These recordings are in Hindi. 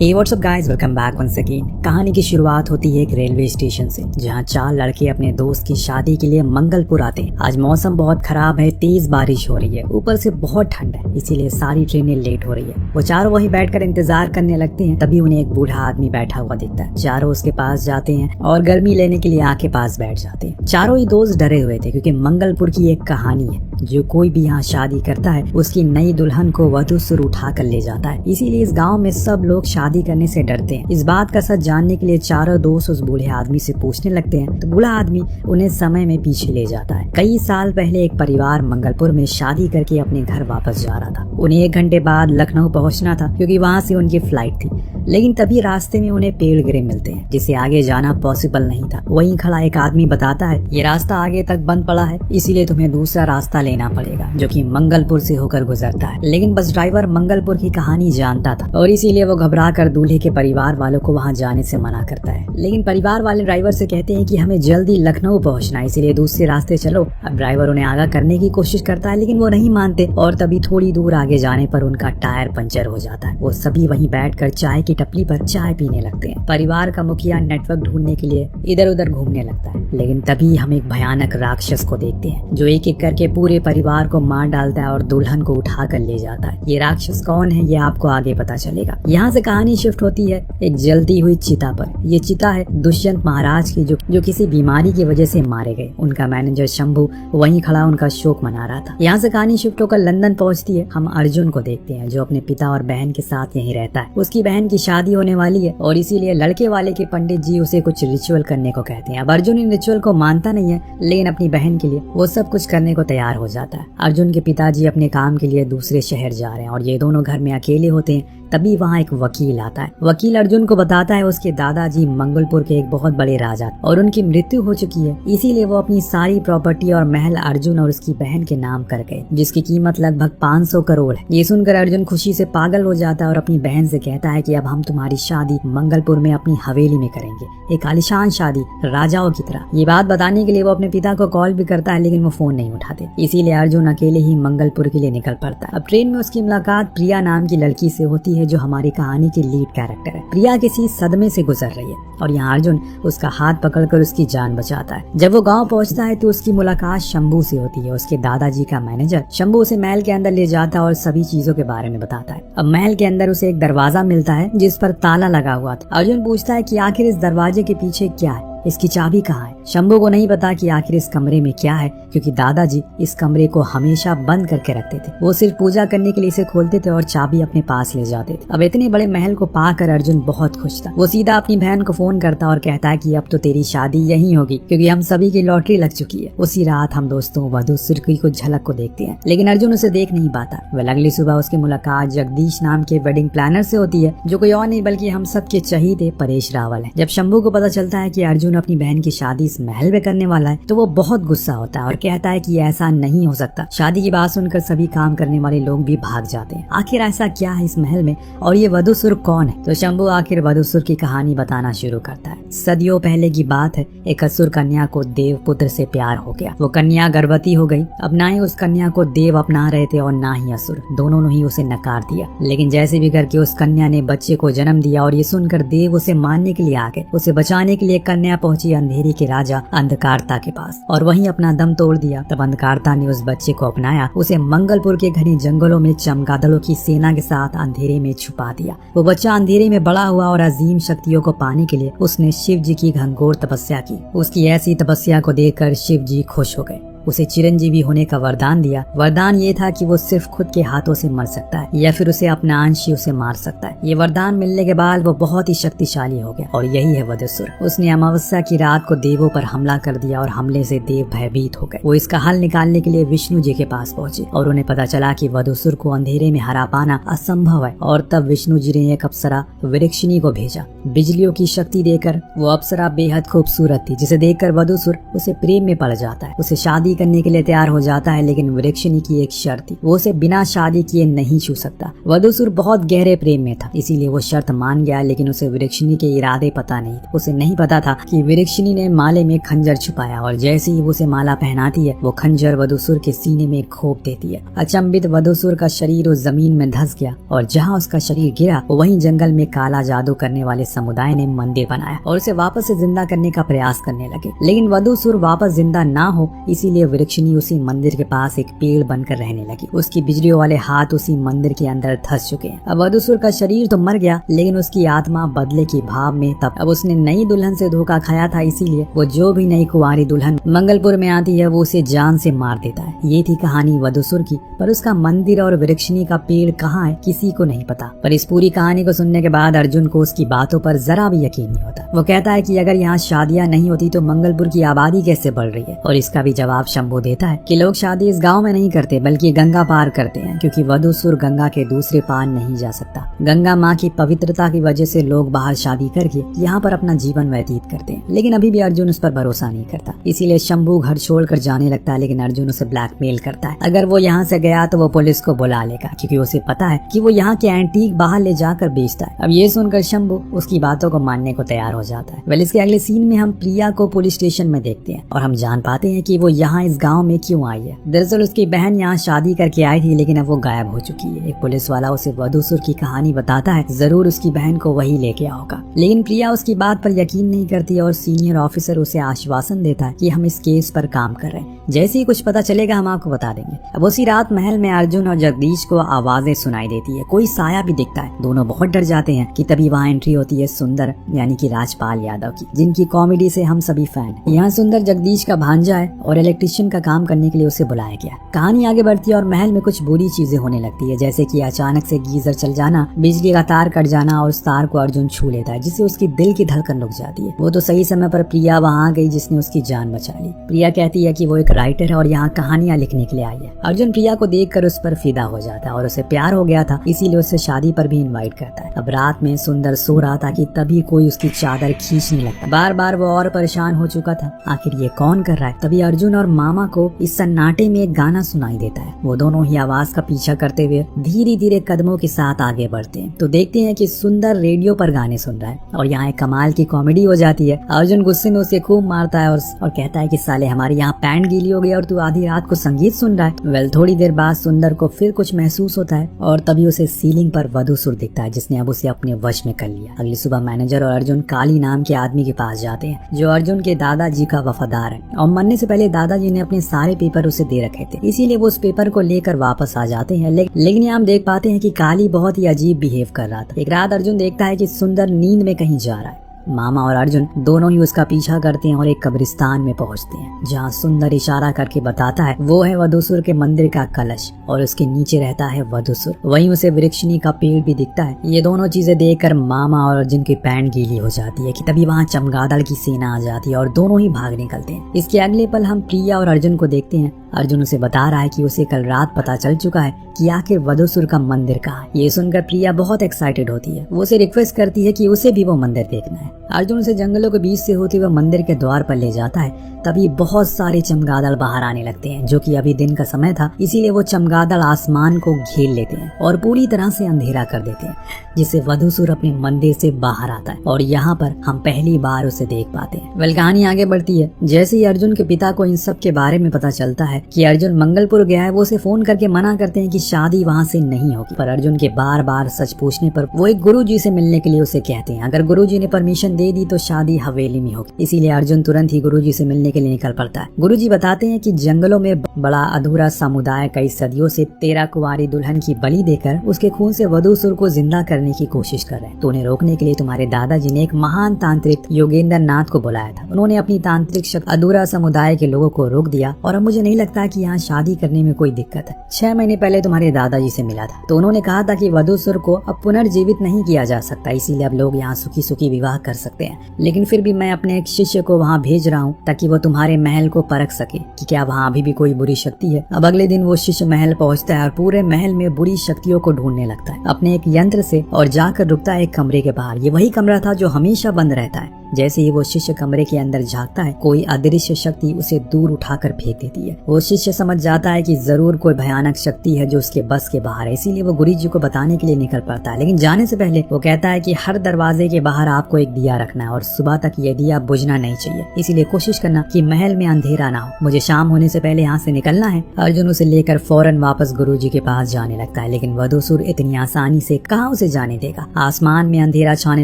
हे what's up guys, welcome back once again. कहानी की शुरुआत होती है एक रेलवे स्टेशन से, जहां चार लड़के अपने दोस्त की शादी के लिए मंगलपुर आते हैं। आज मौसम बहुत खराब है, तेज बारिश हो रही है, ऊपर से बहुत ठंड है, इसीलिए सारी ट्रेनें लेट हो रही है। वो चारों वहीं बैठकर इंतजार करने लगते हैं। तभी उन्हें एक बूढ़ा आदमी बैठा हुआ दिखता है। चारों उसके पास जाते हैं और गर्मी लेने के लिए आग के पास बैठ जाते हैं। चारों ही दोस्त डरे हुए थे, क्योंकि मंगलपुर की एक कहानी है, जो कोई भी यहाँ शादी करता है उसकी नई दुल्हन को वधू सुर उठा कर ले जाता है। इसीलिए इस गाँव में सब लोग शादी करने से डरते हैं। इस बात का सच जानने के लिए चारों दोस्त उस बूढ़े आदमी से पूछने लगते हैं, तो बूढ़ा आदमी उन्हें समय में पीछे ले जाता है। कई साल पहले एक परिवार मंगलपुर में शादी करके अपने घर वापस जा रहा था। उन्हें 1 घंटे बाद लखनऊ पहुंचना था, क्योंकि वहां से उनकी फ्लाइट थी। लेकिन तभी रास्ते में उन्हें पेड़ गिरे मिलते हैं, जिसे आगे जाना पॉसिबल नहीं था। वहीं खड़ा एक आदमी बताता है, ये रास्ता आगे तक बंद पड़ा है, इसीलिए तुम्हें दूसरा रास्ता लेना पड़ेगा, जो कि मंगलपुर से होकर गुजरता है। लेकिन बस ड्राइवर मंगलपुर की कहानी जानता था, और इसीलिए वो घबरा कर दूल्हे के परिवार वालों को वहां जाने से मना करता है। लेकिन परिवार वाले ड्राइवर से कहते हैं कि हमें जल्दी लखनऊ पहुंचना है, इसीलिए दूसरे रास्ते चलो। अब ड्राइवर उन्हें आगा करने की कोशिश करता है, लेकिन वो नहीं मानते, और तभी थोड़ी दूर आगे जाने पर उनका टायर पंचर हो जाता है। वो सभी वहीं बैठकर चाय की टपली पर चाय पीने लगते हैं। परिवार का मुखिया नेटवर्क ढूंढने के लिए इधर उधर घूमने लगता है, लेकिन तभी हम एक भयानक राक्षस को देखते हैं, जो एक एक करके पूरे परिवार को मार डालता है और दुल्हन को उठा कर ले जाता है। ये राक्षस कौन है, ये आपको आगे पता चलेगा। यहाँ से कहानी शिफ्ट होती है एक जलती हुई चिता पर। ये चिता है दुष्यंत महाराज की, जो किसी बीमारी की वजह से मारे गए। उनका मैनेजर शंभू वहीं खड़ा उनका शोक मना रहा था। यहाँ से कहानी शिफ्ट होकर लंदन पहुँचती है। हम अर्जुन को देखते हैं, जो अपने पिता और बहन के साथ यहीं रहता है। उसकी बहन की शादी होने वाली है, और इसीलिए लड़के वाले के पंडित जी उसे कुछ रिचुअल करने को कहते हैं। अब अर्जुन इन रिचुअल को मानता नहीं है, लेकिन अपनी बहन के लिए वो सब कुछ करने को तैयार हो जाता है। अर्जुन के पिताजी अपने काम के लिए दूसरे शहर जा रहे हैं, और ये दोनों घर में अकेले होते हैं। तभी वहाँ एक वकील आता है। वकील अर्जुन को बताता है उसके दादाजी मंगलपुर के एक बहुत बड़े राजा, और उनकी मृत्यु हो चुकी है, इसीलिए वो अपनी सारी प्रॉपर्टी और महल अर्जुन और उसकी बहन के नाम कर गए, जिसकी कीमत लगभग 500 करोड़ है। ये सुनकर अर्जुन खुशी से पागल हो जाता है और अपनी बहन से कहता है कि अब हम तुम्हारी शादी मंगलपुर में अपनी हवेली में करेंगे, एक आलीशान शादी राजाओं की तरह। ये बात बताने के लिए वो अपने पिता को कॉल भी करता है, लेकिन वो फोन नहीं उठाते। इसीलिए अर्जुन अकेले ही मंगलपुर के लिए निकल पड़ता है। अब ट्रेन में उसकी मुलाकात प्रिया नाम की लड़की से होती है, जो हमारी कहानी की लीड कैरेक्टर है। प्रिया किसी सदमे से गुजर रही है, और यहाँ अर्जुन उसका हाथ पकड़कर उसकी जान बचाता है। जब वो गांव पहुंचता है तो उसकी मुलाकात शंभू से होती है। उसके दादाजी का मैनेजर शंभू उसे महल के अंदर ले जाता है और सभी चीजों के बारे में बताता है। अब महल के अंदर उसे एक दरवाजा मिलता है, जिस पर ताला लगा हुआ था। अर्जुन पूछता है कि आखिर इस दरवाजे के पीछे क्या है, इसकी चाबी कहाँ है। शंभू को नहीं पता कि आखिर इस कमरे में क्या है, क्योंकि दादाजी इस कमरे को हमेशा बंद करके रखते थे। वो सिर्फ पूजा करने के लिए इसे खोलते थे और चाबी अपने पास ले जाते थे। अब इतने बड़े महल को पाकर अर्जुन बहुत खुश था। वो सीधा अपनी बहन को फोन करता और कहता है कि अब तो तेरी शादी यहीं होगी, क्योंकि हम सभी की लॉटरी लग चुकी है। उसी रात हम दोस्तों वधू सुर की कुछ झलक को देखते हैं, लेकिन अर्जुन उसे देख नहीं पाता। वह अगली सुबह उसकी मुलाकात जगदीश नाम के वेडिंग प्लानर से होती है, जो कोई और नहीं बल्कि हम सबके चहीते परेश रावल है। जब शंभू को पता चलता है कि अर्जुन अपनी बहन की शादी इस महल में करने वाला है, तो वो बहुत गुस्सा होता है और कहता है कि ऐसा नहीं हो सकता। शादी की बात सुनकर सभी काम करने वाले लोग भी भाग जाते हैं। आखिर ऐसा क्या है इस महल में, और ये वधू सुर कौन है। तो शंभू आखिर वधू सुर की कहानी बताना शुरू करता है। सदियों पहले की बात है, एक असुर कन्या को देव पुत्र से प्यार हो गया। वो कन्या गर्भवती हो गई। अब ना ही उस कन्या को देव अपना रहे थे, और ना ही असुर, दोनों ने ही उसे नकार दिया। लेकिन जैसे भी करके उस कन्या ने बच्चे को जन्म दिया, और ये सुनकर देव उसे मारने के लिए आ गए। उसे बचाने के लिए कन्या पहुंची अंधेरी के राजा अंधकारता के पास, और वहीं अपना दम तोड़ दिया। तब अंधकारता ने उस बच्चे को अपनाया, उसे मंगलपुर के घने जंगलों में चमगादड़ों की सेना के साथ अंधेरे में छुपा दिया। वो बच्चा अंधेरे में बड़ा हुआ, और अजीम शक्तियों को पाने के लिए उसने शिव जी की घनघोर तपस्या की। उसकी ऐसी तपस्या को देखकर शिव जी खुश हो गए। उसे चिरंजीवी होने का वरदान दिया। वरदान ये था कि वो सिर्फ खुद के हाथों से मर सकता है, या फिर उसे अपना अंश ही उसे मार सकता है। ये वरदान मिलने के बाद वो बहुत ही शक्तिशाली हो गया, और यही है वधूसुर। उसने अमावस्या की रात को देवों पर हमला कर दिया, और हमले से देव भयभीत हो गए। वो इसका हल निकालने के लिए विष्णु जी के पास पहुंचे, और उन्हें पता चला कि वधूसुर को अंधेरे में हरा पाना असंभव है। और तब विष्णु जी ने एक अप्सरा वृक्षिणी को भेजा। बिजलियों की शक्ति देकर वो अप्सरा बेहद खूबसूरत थी, जिसे देखकर वधूसुर उसे प्रेम में पड़ जाता है। उसे शादी शादी करने के लिए तैयार हो जाता है, लेकिन वृक्षिणी की एक शर्त थी, वो उसे बिना शादी किए नहीं छू सकता। वधूसुर बहुत गहरे प्रेम में था, इसीलिए वो शर्त मान गया, लेकिन उसे वृक्षिणी के इरादे पता नहीं थे। उसे नहीं पता था कि वृक्षिणी ने माले में खंजर छुपाया और जैसे ही वो उसे माला पहनाती है, वो खंजर वधूसुर के सीने में घोंप देती है। अचंभित वधूसुर का शरीर उस जमीन में धंस गया और जहाँ उसका शरीर गिरा वहीं जंगल में काला जादू करने वाले समुदाय ने मंदिर बनाया और उसे वापस से जिंदा करने का प्रयास करने लगे। लेकिन वधूसुर वापस जिंदा ना हो, इसीलिए वृक्षिणी उसी मंदिर के पास एक पेड़ बनकर रहने लगी। उसकी बिजलियों वाले हाथ उसी मंदिर के अंदर धंस चुके हैं। अब वधूसुर का शरीर तो मर गया, लेकिन उसकी आत्मा बदले की भाव में तब अब उसने नई दुल्हन से धोखा खाया था, इसीलिए वो जो भी नई कुंवारी दुल्हन मंगलपुर में आती है वो उसे जान से मार देता है। ये थी कहानी वधूसुर की, पर उसका मंदिर और वृक्षिणी का पेड़ कहाँ है किसी को नहीं पता। पर इस पूरी कहानी को सुनने के बाद अर्जुन को उसकी बातों पर जरा भी यकीन नहीं होता। वो कहता है कि अगर यहाँ शादियाँ नहीं होती तो मंगलपुर की आबादी कैसे बढ़ रही है, और इसका भी जवाब शंभू देता है कि लोग शादी इस गाँव में नहीं करते बल्कि गंगा पार करते हैं, क्योंकि वधूसुर गंगा के दूसरे पार नहीं जा सकता। गंगा माँ की पवित्रता की वजह से लोग बाहर शादी करके यहाँ पर अपना जीवन व्यतीत करते हैं। लेकिन अभी भी अर्जुन उस पर भरोसा नहीं करता, इसीलिए शंभू घर छोड़कर जाने लगता है, लेकिन अर्जुन उसे ब्लैकमेल करता है। अगर वो यहाँ से गया तो वो पुलिस को बुला लेगा, क्योंकि उसे पता है कि वो यहाँ के एंटीक बाहर ले जाकर बेचता है। अब ये सुनकर शंभू उसकी बातों को मानने को तैयार हो जाता है। इसके अगले सीन में हम प्रिया को पुलिस स्टेशन में देखते हैं और हम जान पाते हैं कि वो यहाँ इस गाँव में क्यों आई है। दरअसल उसकी बहन यहाँ शादी करके आई थी, लेकिन अब वो गायब हो चुकी है। एक पुलिस वाला उसे वधूसुर की कहानी बताता है, जरूर उसकी बहन को वही लेके आओगा। लेकिन प्रिया उसकी बात पर यकीन नहीं करती और सीनियर ऑफिसर उसे आश्वासन देता है कि हम इस केस पर काम कर रहे हैं, जैसे ही कुछ पता चलेगा हम आपको बता देंगे। अब उसी रात महल में अर्जुन और जगदीश को आवाजें सुनाई देती है, कोई साया भी दिखता है। दोनों बहुत डर जाते हैं कि तभी वहाँ एंट्री होती है सुंदर यानी कि राजपाल यादव की, जिनकी कॉमेडी से हम सभी फैन। यहाँ सुंदर जगदीश का भांजा है और इलेक्ट्रिशियन का काम करने के लिए उसे बुलाया गया। कहानी आगे बढ़ती है और महल में कुछ बुरी चीजें होने लगती है, जैसे कि अचानक से गीजर चल जाना, बिजली का तार कट जाना और उस तार को अर्जुन छू लेता है, जिससे उसकी दिल की धड़कन रुक जाती है। वो तो सही समय पर प्रिया वहाँ आ गई जिसने उसकी जान बचा ली। प्रिया कहती है कि वो एक राइटर है और यहाँ कहानियां लिखने के लिए आई है। अर्जुन प्रिया को देखकर उस पर फिदा हो जाता है और उसे प्यार हो गया था, इसीलिए उससे शादी पर भी इनवाइट करता है। अब रात में सुंदर सो रहा था कि तभी कोई उसकी चादर खींचने लगता। बार बार वो और परेशान हो चुका था, आखिर ये कौन कर रहा है। तभी अर्जुन और मामा को इस सन्नाटे में एक गाना सुनाई देता है। वो दोनों ही आवाज का पीछा करते हुए धीरे धीरे कदमों के साथ आगे बढ़ते हैं तो देखते हैं कि सुंदर रेडियो पर गाने सुन रहा है और यहाँ एक कमाल की कॉमेडी हो जाती है। अर्जुन गुस्से में उसे खूब मारता है और कहता है कि साले हमारे यहाँ पैंट गीली हो गई और तू आधी रात को संगीत सुन रहा है। वेल थोड़ी देर बाद सुंदर को फिर कुछ महसूस होता है और तभी उसे सीलिंग पर वधूसुर दिखता है, जिसने अब उसे अपने वश में कर लिया। अगली सुबह मैनेजर और अर्जुन काली नाम के आदमी के पास जाते हैं, जो अर्जुन के दादाजी का वफादार है और मरने से पहले दादाजी ने अपने सारे पेपर उसे दे रखे थे, इसीलिए वो उस पेपर को लेकर वापस आ जाते हैं। लेकिन यहाँ हम देख पाते हैं कि काली बहुत ही अजीब बिहेव कर रहा था। एक रात अर्जुन देखता है कि सुंदर नींद में कहीं जा रहा है। मामा और अर्जुन दोनों ही उसका पीछा करते हैं और एक कब्रिस्तान में पहुंचते हैं, जहां सुंदर इशारा करके बताता है वो है वधूसुर के मंदिर का कलश और उसके नीचे रहता है वधूसुर। वहीं उसे वृक्षिणी का पेड़ भी दिखता है। ये दोनों चीजें देखकर मामा और अर्जुन की पैंट गीली हो जाती है कि तभी वहाँ चमगादड़ की सेना आ जाती है और दोनों ही भाग निकलते हैं। इसके अगले पल हम प्रिया और अर्जुन को देखते हैं। अर्जुन उसे बता रहा है कि उसे कल रात पता चल चुका है कि आखिर वधूसुर का मंदिर कहाँ है। ये सुनकर प्रिया बहुत एक्साइटेड होती है। वो उसे रिक्वेस्ट करती है कि उसे भी वो मंदिर देखना है। अर्जुन उसे जंगलों के बीच से होते हुए मंदिर के द्वार पर ले जाता है। तभी बहुत सारे चमगादड़ बाहर आने लगते हैं, जो कि अभी दिन का समय था, इसीलिए वो चमगादड़ आसमान को घेर लेते हैं और पूरी तरह से अंधेरा कर देते हैं, जिससे वधूसुर अपने मंदिर से बाहर आता है और यहाँ पर हम पहली बार उसे देख पाते हैं। वेल कहानी आगे बढ़ती है। जैसे ही अर्जुन के पिता को इन सब के बारे में पता चलता है कि अर्जुन मंगलपुर गया है, वो उसे फोन करके मना करते हैं कि शादी वहाँ से नहीं होगी। पर अर्जुन के बार बार सच पूछने पर वो एक गुरुजी से मिलने के लिए उसे कहते हैं। अगर गुरुजी ने परमिशन दे दी तो शादी हवेली में होगी, इसीलिए अर्जुन तुरंत ही गुरुजी से मिलने के लिए निकल पड़ता है। गुरुजी बताते हैं कि जंगलों में बड़ा अधूरा समुदाय कई सदियों से 13 कुंवारी दुल्हन की बलि देकर उसके खून से वधूसुर को जिंदा करने की कोशिश कर रहे हैं। तो उन्हें रोकने के लिए तुम्हारे दादाजी ने एक महान तांत्रिक योगेंद्र नाथ को बुलाया था। उन्होंने अपनी तांत्रिक शक्ति अधूरा समुदाय के लोगों को रोक दिया और अब मुझे नहीं लगता कि यहाँ शादी करने में कोई दिक्कत है। 6 महीने पहले तुम्हारे दादाजी से मिला था, तो उन्होंने कहा था कि वधूसुर को अब पुनर्जीवित नहीं किया जा सकता, इसीलिए अब लोग यहाँ सुखी सुखी विवाह कर सकते हैं। लेकिन फिर भी मैं अपने एक शिष्य को वहाँ भेज रहा हूँ ताकि वो तुम्हारे महल को परख सके कि क्या वहाँ अभी भी कोई बुरी शक्ति है। अब अगले दिन वो शिष्य महल पहुँचता है और पूरे महल में बुरी शक्तियों को ढूंढने लगता है अपने एक यंत्र से और जाकर रुकता है एक कमरे के बाहर। ये वही कमरा था जो हमेशा बंद रहता है। जैसे ही वो शिष्य कमरे के अंदर झांकता है, कोई अदृश्य शक्ति उसे दूर उठाकर फेंक देती है। वो शिष्य समझ जाता है कि जरूर कोई भयानक शक्ति है जो उसके बस के बाहर है, इसीलिए वो गुरुजी को बताने के लिए निकल पड़ता है। लेकिन जाने से पहले वो कहता है कि हर दरवाजे के बाहर आपको एक दिया रखना है और सुबह तक ये दिया बुझना नहीं चाहिए, इसीलिए कोशिश करना कि महल में अंधेरा ना हो। मुझे शाम होने से पहले यहाँ से निकलना है। अर्जुन उसे लेकर फौरन वापस गुरुजी के पास जाने लगता है, लेकिन वधूसुर इतनी आसानी से कहाँ उसे जाने देगा। आसमान में अंधेरा छाने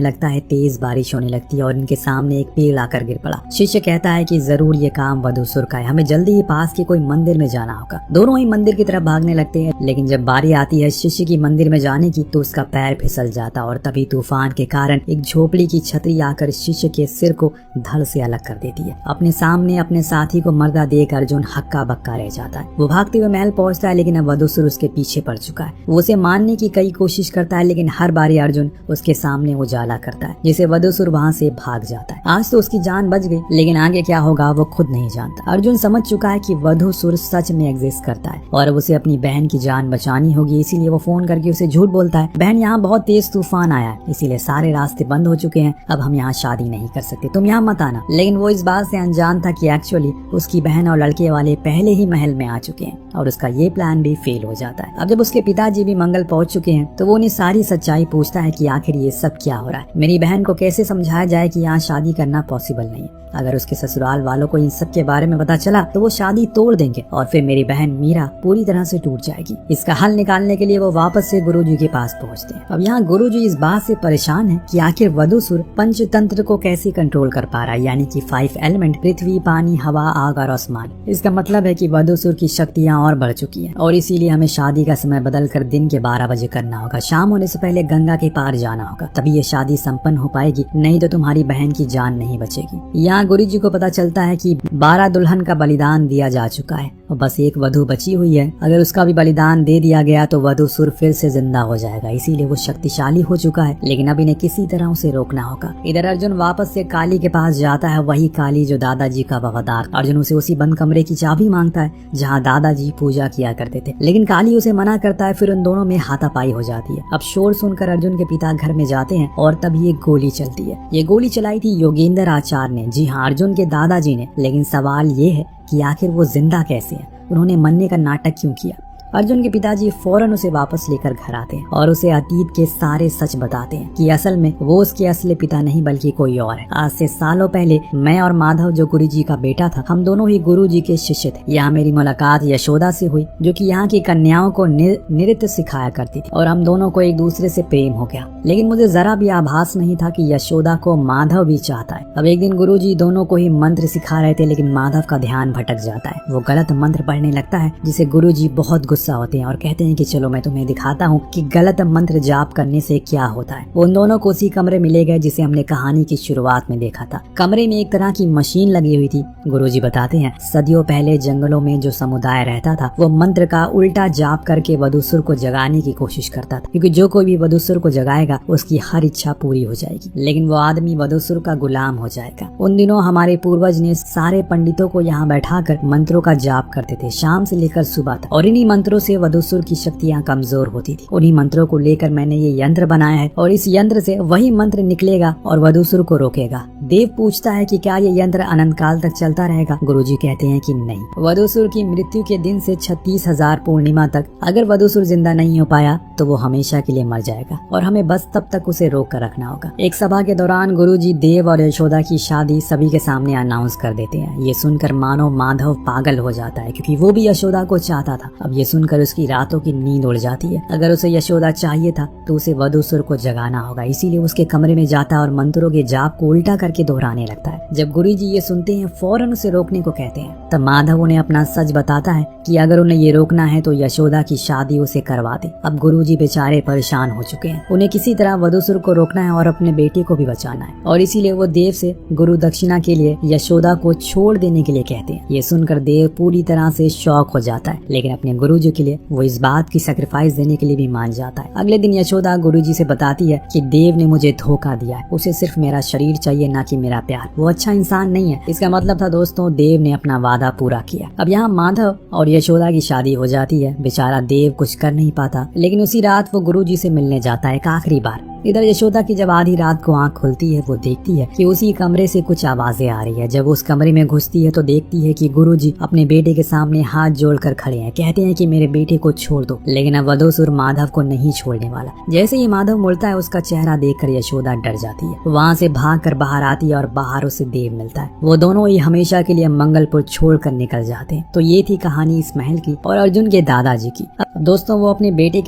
लगता है, तेज बारिश होने लगती है और इनके सामने एक पेड़ आकर गिर पड़ा। शिष्य कहता है कि जरूर ये काम वधूसुर का है, हमें जल्दी ही पास के कोई मंदिर में जाना होगा। दोनों ही मंदिर की तरफ भागने लगते हैं, लेकिन जब बारी आती है शिष्य की मंदिर में जाने की तो उसका पैर फिसल जाता और तभी तूफान के कारण एक झोपड़ी की छतरी आकर शिष्य के सिर को धड़ से अलग कर देती है। अपने सामने अपने साथी को मरदा देख अर्जुन हक्का बक्का रह जाता है। वो भागते हुए महल पहुंचता है, लेकिन अब वधूसुर उसके पीछे पड़ चुका है। वो उसे मारने की कई कोशिश करता है, लेकिन हर बारी अर्जुन उसके सामने उजाला करता है, जिसे वधूसुर वहाँ से भाग जाता है। आज तो उसकी जान बच गई, लेकिन आगे क्या होगा वो खुद नहीं जानता। अर्जुन समझ चुका है कि वधूसुर सच में एग्जिस्ट करता है और उसे अपनी बहन की जान बचानी होगी, इसीलिए वो फोन करके उसे झूठ बोलता है, बहन यहाँ बहुत तेज तूफान आया है, इसीलिए सारे रास्ते बंद हो चुके हैं, अब हम यहाँ शादी नहीं कर सकते, तुम यहाँ मत आना। लेकिन वो इस बात से अनजान था कि एक्चुअली उसकी बहन और लड़के वाले पहले ही महल में आ चुके हैं और उसका ये प्लान भी फेल हो जाता है। अब जब उसके पिताजी भी मंगल पहुंच चुके हैं तो वो उन्हें सारी सच्चाई पूछता है कि आखिर ये सब क्या हो रहा है। मेरी बहन को कैसे समझाया जाए कि यहाँ शादी करना पॉसिबल नहीं है। अगर उसके ससुराल वालों को इन सब के बारे में पता चला तो वो शादी तोड़ देंगे और फिर मेरी बहन मीरा पूरी तरह से टूट जाएगी। इसका हल निकालने के लिए वो वापस से गुरुजी के पास पहुंचते हैं। अब यहाँ गुरुजी इस बात से परेशान है कि आखिर वधूसुर पंचतंत्र को कैसे कंट्रोल कर पा रहा है, यानी कि 5 एलिमेंट पृथ्वी, पानी, हवा, आग और आसमान। इसका मतलब है कि वधूसुर की शक्तियाँ और बढ़ चुकी है और इसीलिए हमें शादी का समय बदल कर दिन के 12 बजे करना होगा। शाम होने से पहले गंगा के पार जाना होगा, तभी ये शादी संपन्न हो पाएगी, नहीं तो तुम्हारी बहन की जान नहीं बचेगी। यहाँ गुरुजी को पता चलता है कि 12 दुल्हन का बलिदान दिया जा चुका है और बस एक वधू बची हुई है। अगर उसका भी बलिदान दे दिया गया तो वधूसुर फिर से जिंदा हो जाएगा, इसीलिए वो शक्तिशाली हो चुका है, लेकिन अब इन्हें किसी तरह उसे रोकना होगा। इधर अर्जुन वापस से काली के पास जाता है, वही काली जो दादाजी का वफादार। अर्जुन उसे उसी बंद कमरे की चाबी मांगता है जहाँ दादाजी पूजा किया करते थे, लेकिन काली उसे मना करता है। फिर उन दोनों में हाथापाई हो जाती है। अब शोर सुनकर अर्जुन के पिता घर में जाते हैं और तभी एक गोली चलती है। ये गोली चलाई थी योगेंद्र आचार्य ने, जी हाँ, अर्जुन के दादाजी ने। लेकिन सवाल ये है कि आखिर वो जिंदा कैसे हैं? उन्होंने मरने का नाटक क्यों किया? अर्जुन के पिताजी फौरन उसे वापस लेकर घर आते हैं और उसे अतीत के सारे सच बताते हैं कि असल में वो उसके असली पिता नहीं बल्कि कोई और है। आज से सालों पहले मैं और माधव जो गुरुजी का बेटा था, हम दोनों ही गुरुजी के शिष्य थे। यहाँ मेरी मुलाकात यशोदा से हुई, जो कि यहाँ की कन्याओं को नृत्य सिखाया करती थी और हम दोनों को एक दूसरे से प्रेम हो गया। लेकिन मुझे जरा भी आभास नहीं था कि यशोदा को माधव भी चाहता है। अब एक दिन गुरुजी दोनों को ही मंत्र सिखा रहे थे, लेकिन माधव का ध्यान भटक जाता है। वो गलत मंत्र पढ़ने लगता है, जिसे गुरुजी बहुत गुस्सा होते हैं और कहते हैं कि चलो मैं तुम्हें दिखाता हूँ कि गलत मंत्र जाप करने से क्या होता है। उन दोनों को उसी कमरे में ले गए जिसे हमने कहानी की शुरुआत में देखा था। कमरे में एक तरह की मशीन लगी हुई थी। गुरुजी बताते हैं सदियों पहले जंगलों में जो समुदाय रहता था वो मंत्र का उल्टा जाप करके वधूसुर को जगाने की कोशिश करता था, क्योंकि जो कोई भी वधूसुर को जगाएगा उसकी हर इच्छा पूरी हो जाएगी, लेकिन वो आदमी वधूसुर का गुलाम हो जाएगा। उन दिनों हमारे पूर्वज ने सारे पंडितों को यहाँ बैठाकर मंत्रों का जाप करते थे, शाम से लेकर सुबह तक, और इन्हीं मंत्रों से वधूसुर की शक्तियाँ कमजोर होती थी। उन्हीं मंत्रों को लेकर मैंने ये यंत्र बनाया है और इस यंत्र से वही मंत्र निकलेगा और वधूसुर को रोकेगा। देव पूछता है कि क्या ये यंत्र अनंत काल तक चलता रहेगा? गुरुजी कहते हैं कि नहीं। वधूसुर की मृत्यु के दिन से 36,000 पूर्णिमा तक अगर वधूसुर जिंदा नहीं हो पाया तो वो हमेशा के लिए मर जाएगा और हमें बस तब तक उसे रोक कर रखना होगा। एक सभा के दौरान गुरुजी देव और यशोदा की शादी सभी के सामने अनाउंस कर देते हैं। ये सुनकर मानो माधव पागल हो जाता है, क्योंकि वो भी यशोदा को चाहता था। अब ये सुनकर उसकी रातों की नींद उड़ जाती है। अगर उसे यशोदा चाहिए था तो उसे वधूसुर को जगाना होगा, इसीलिए उसके कमरे में जाता है और मंत्रों के जाप को उल्टा करके दोहराने लगता है। जब गुरुजी ये सुनते हैं फौरन उसे रोकने को कहते हैं। तब माधव उन्हें अपना सच बताता है कि अगर उन्हें ये रोकना है तो यशोदा की शादी उसे करवा दे। अब गुरुजी बेचारे परेशान हो चुके हैं, उन्हें किसी तरह वधूसुर को रोकना है और अपने बेटे को भी बचाना है, और इसीलिए वो देव से गुरु दक्षिणा के लिए यशोदा को छोड़ देने के लिए कहते हैं। ये सुनकर देव पूरी तरह से शॉक हो जाता है, लेकिन अपने गुरुजी जी के लिए वो इस बात की सैक्रिफाइस देने के लिए भी मान जाता है। अगले दिन यशोदा गुरुजी से बताती है कि देव ने मुझे धोखा दिया है, उसे सिर्फ मेरा शरीर चाहिए ना कि मेरा प्यार। वो अच्छा इंसान नहीं है। इसका मतलब था दोस्तों देव ने अपना वादा पूरा किया। अब यहाँ माधव और यशोदा की शादी हो जाती है। बेचारा देव कुछ कर नहीं पाता, लेकिन उसी रात वो गुरुजी से मिलने जाता है एक आखिरी बार। इधर यशोदा की जब आधी रात को आंख खुलती है वो देखती है कि उसी कमरे से कुछ आवाजें आ रही है। जब उस कमरे में घुसती है तो देखती है कि गुरुजी अपने बेटे के सामने हाथ जोड़कर खड़े हैं, कहते हैं कि मेरे बेटे को छोड़ दो। लेकिन अब वधूसुर माधव को नहीं छोड़ने वाला। जैसे ही माधव मुड़ता है उसका चेहरा देखकर यशोदा डर जाती है। वहाँ से भाग कर बाहर आती है और बाहर उसे देव मिलता है। वो दोनों ही हमेशा के लिए मंगलपुर छोड़ कर निकल जाते हैं। तो ये थी कहानी इस महल की और अर्जुन के दादाजी की। अब दोस्तों वो अपने बेटे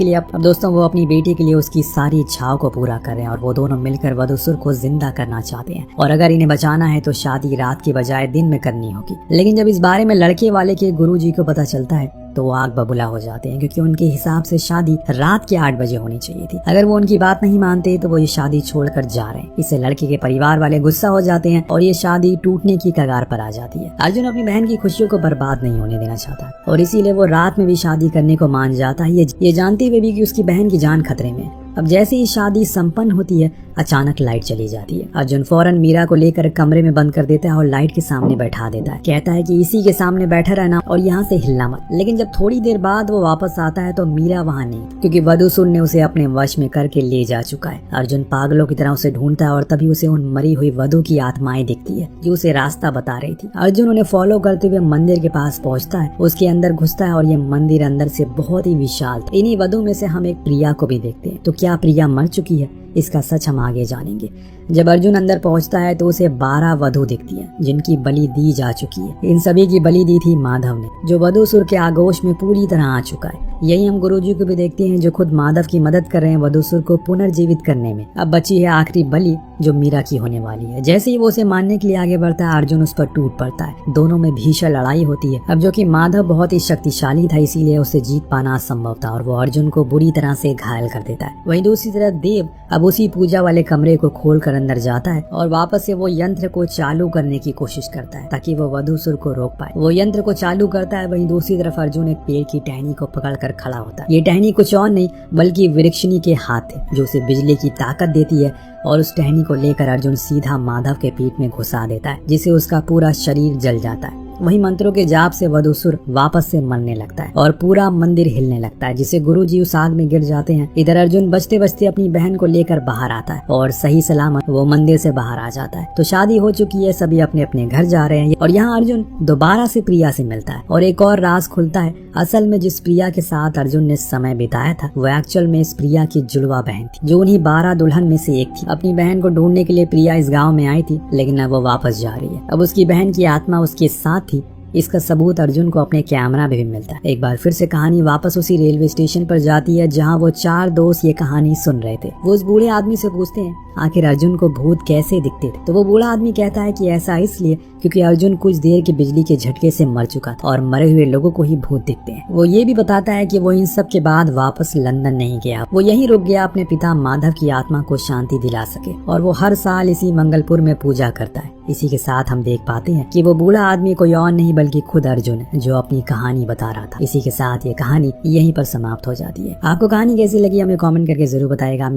के लिए उसकी सारी इच्छाओं को पूरा कर रहे हैं और वो दोनों मिलकर वधूसुर को जिंदा करना चाहते हैं। और अगर इन्हें बचाना है तो शादी रात की बजाय दिन में करनी होगी। लेकिन जब इस बारे में लड़के वाले के गुरुजी को पता चलता है तो वो आग बबूला हो जाते हैं, क्योंकि उनके हिसाब से शादी रात के 8 बजे होनी चाहिए थी। अगर वो उनकी बात नहीं मानते तो वो ये शादी छोड़कर जा रहे हैं। इससे लड़के के परिवार वाले गुस्सा हो जाते हैं और ये शादी टूटने की कगार पर आ जाती है। अर्जुन अपनी बहन की खुशियों को बर्बाद नहीं होने देना चाहता और इसीलिए वो रात में भी शादी करने को मान जाता है, ये जानते हुए भी कि उसकी बहन की जान खतरे में। अब जैसे ही शादी संपन्न होती है अचानक लाइट चली जाती है। अर्जुन फौरन मीरा को लेकर कमरे में बंद कर देता है और लाइट के सामने बैठा देता है। कहता है कि इसी के सामने बैठा रहना और यहाँ से हिलना मत। लेकिन जब थोड़ी देर बाद वो वापस आता है तो मीरा वहाँ नहीं, क्योंकि वधूसुर ने उसे अपने वश में करके ले जा चुका है। अर्जुन पागलों की तरह उसे ढूंढता है और तभी उसे उन मरी हुई वधू की आत्माएं दिखती है जो उसे रास्ता बता रही थी। अर्जुन उन्हें फॉलो करते हुए मंदिर के पास पहुँचता है, उसके अंदर घुसता है और ये मंदिर अंदर से बहुत ही विशाल था। इन्हीं वधू में से हम एक प्रिया को भी देखते हैं। तो क्या प्रिया मर चुकी है? इसका सच हम आगे जानेंगे। जब अर्जुन अंदर पहुंचता है तो उसे 12 वधू दिखती है जिनकी बलि दी जा चुकी है। इन सभी की बलि दी थी माधव ने, जो वधूसुर के आगोश में पूरी तरह आ चुका है। यही हम गुरुजी को भी देखते हैं जो खुद माधव की मदद कर रहे हैं वधूसुर को पुनर्जीवित करने में। अब बची है आखिरी बलि जो मीरा की होने वाली है। जैसे ही वो उसे मारने के लिए आगे बढ़ता है अर्जुन उस पर टूट पड़ता है। दोनों में भीषण लड़ाई होती है। अब जो कि माधव बहुत ही शक्तिशाली था इसीलिए उसे जीत पाना असंभव था और वो अर्जुन को बुरी तरह से घायल कर देता है। वहीं दूसरी तरफ देव अब उसी पूजा वाले कमरे को खोलकर अंदर जाता है और वापस से वो यंत्र को चालू करने की कोशिश करता है ताकि वो वधूसुर को रोक पाए। वो यंत्र को चालू करता है। वहीं दूसरी तरफ अर्जुन एक पेड़ की टहनी को पकड़कर खड़ा होता है। ये टहनी कुछ और नहीं बल्कि वृक्षिणी के हाथ है जो उसे बिजली की ताकत देती है और उस टहनी को लेकर अर्जुन सीधा माधव के पीठ में घुसा देता है जिससे उसका पूरा शरीर जल जाता है। वहीं मंत्रों के जाप से वधूसुर वापस से मरने लगता है और पूरा मंदिर हिलने लगता है जिससे गुरुजी उस आग में गिर जाते हैं। इधर अर्जुन बचते बचते अपनी बहन को लेकर बाहर आता है और सही सलामत वो मंदिर से बाहर आ जाता है। तो शादी हो चुकी है, सभी अपने अपने घर जा रहे हैं और यहाँ अर्जुन दोबारा से प्रिया से मिलता है और एक और राज खुलता है। असल में जिस प्रिया के साथ अर्जुन ने समय बिताया था वो एक्चुअल में इस प्रिया की जुड़वा बहन थी जो उन्हीं 12 दुल्हन में से एक थी। अपनी बहन को ढूंढने के लिए प्रिया इस गाँव में आई थी लेकिन अब वो वापस जा रही है। अब उसकी बहन की आत्मा उसके साथ थी। इसका सबूत अर्जुन को अपने कैमरा में भी मिलता है। एक बार फिर से कहानी वापस उसी रेलवे स्टेशन पर जाती है जहां वो 4 दोस्त ये कहानी सुन रहे थे। वो उस बूढ़े आदमी से पूछते हैं आखिर अर्जुन को भूत कैसे दिखते थे। तो वो बूढ़ा आदमी कहता है कि ऐसा इसलिए क्योंकि अर्जुन कुछ देर के बिजली के झटके से मर चुका था और मरे हुए लोगों को ही भूत दिखते हैं। वो ये भी बताता है कि वो इन सब के बाद वापस लंदन नहीं गया, वो यहीं रुक गया अपने पिता माधव की आत्मा को शांति दिला सके और वो हर साल इसी मंगलपुर में पूजा करता है। इसी के साथ हम देख पाते हैं कि वो बूढ़ा आदमी कोई और नहीं बल्कि खुद अर्जुन है जो अपनी कहानी बता रहा था। इसी के साथ ये कहानी यहीं पर समाप्त हो जाती है। आपको कहानी कैसी लगी हमें कमेंट करके जरूर बताएगा।